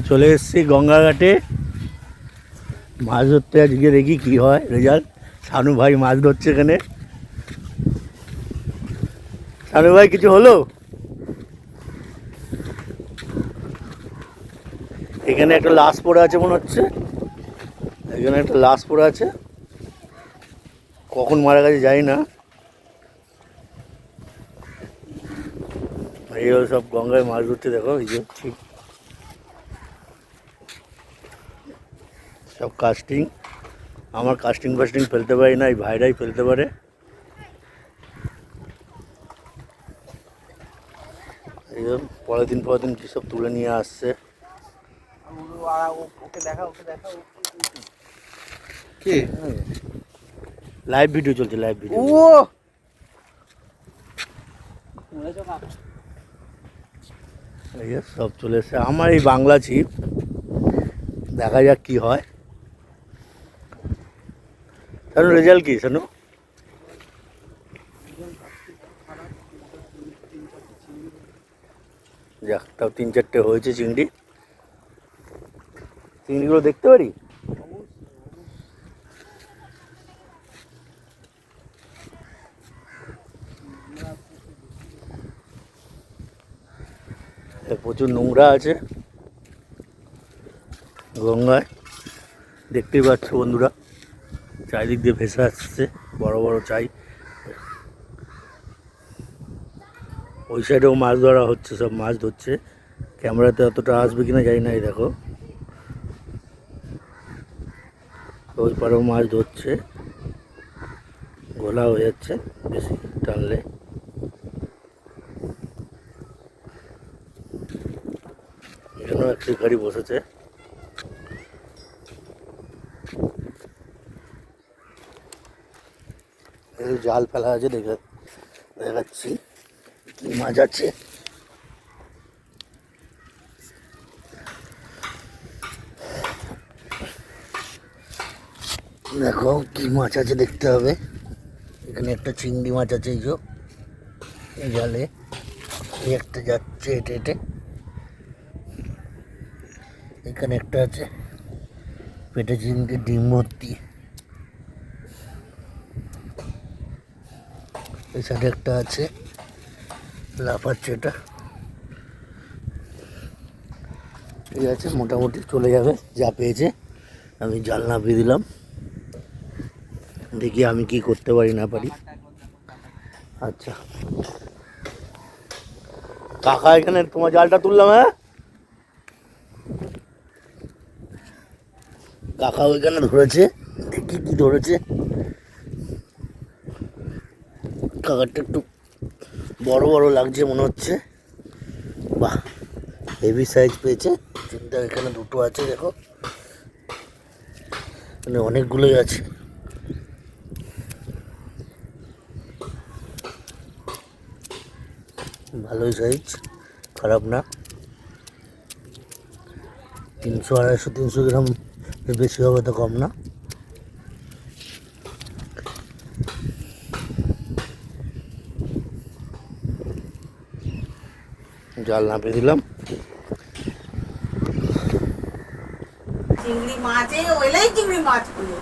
চলে এসেছি গঙ্গাঘাটে মাছ ধরতে। আজকে দেখি কি হয় রেজাল্ট। শানু ভাই মাছ ধরছে এখানে। শানু ভাই কিছু হলো? এখানে একটা লাশ পড়ে আছে মনে হচ্ছে। এখানে একটা লাশ পড়ে আছে, কখন মারা গেছে জানি না। এইগুলো সব গঙ্গায় মাছ ধরতে দেখো, এই যে সব কাস্টিং। আমার কাস্টিং ফাস্টিং ফেলতে পারি না, এই ভাইরাই ফেলতে পারে। এই পলিথিন ফলিথিন কী সব তুলে নিয়ে আসছে। কি লাইভ ভিডিও চলছে, লাইভ ভিডিও। সব চলে এসছে আমার এই বাংলা ছিপ। দেখা যাক কি হয়। শানু রেজাল্ট কি শানু? যাক, তাও 3-4টে হয়েছে চিংড়ি। চিংড়িগুলো দেখতে পারি? প্রচুর নোংরা আছে গঙ্গায়, দেখতেই পাচ্ছ বন্ধুরা। চারিদিক দিয়ে ভেসে আসছে বড় বড় চাই। ওই সাইডেও মাছ ধরা হচ্ছে, সব মাছ ধরছে। ক্যামেরাতে অতটা আসবে কিনা জানি না। এই দেখো ওই পাড়েও মাছ ধরছে, গোলা হয়ে যাচ্ছে বেশি টানলে। এখানেও এক শিকারি বসেছে। জাল ফেলা আছে, দেখাচ্ছি কি মাছ আছে। দেখো কি মাছ আছে দেখতে হবে। এখানে একটা চিংড়ি মাছ আছে, এই জালে এই একটা যাচ্ছে হেঁটে হেঁটে। এখানে একটা আছে, পেটে চিংড়ি ডিম ভর্তি। এই সাইডে একটা আছে, লাফাচ্ছে এটা। ঠিক আছে, মোটামুটি চলে যাবে যা পেয়েছে। আমি জাল নামিয়ে দিলাম, দেখি আমি কি করতে পারি না পারি। আচ্ছা কাকা, এখানে তোমার জালটা তুললাম। হ্যাঁ কাকা ওইখানে ধরেছে, দেখি কি ধরেছে। কাকারটা একটু বড় বড় লাগছে মনে হচ্ছে। বাহ, হেভি সাইজ পেয়েছে। চিন্তা এখানে দুটো আছে, দেখো মানে অনেকগুলোই আছে। ভালোই সাইজ, খারাপ না। 300-250-300 গ্রাম বেশি হবে তো কম না। জাল নামিয়ে দিলাম। চিংড়ি মাছ, ওইলাই চিংড়ি মাছ গুলো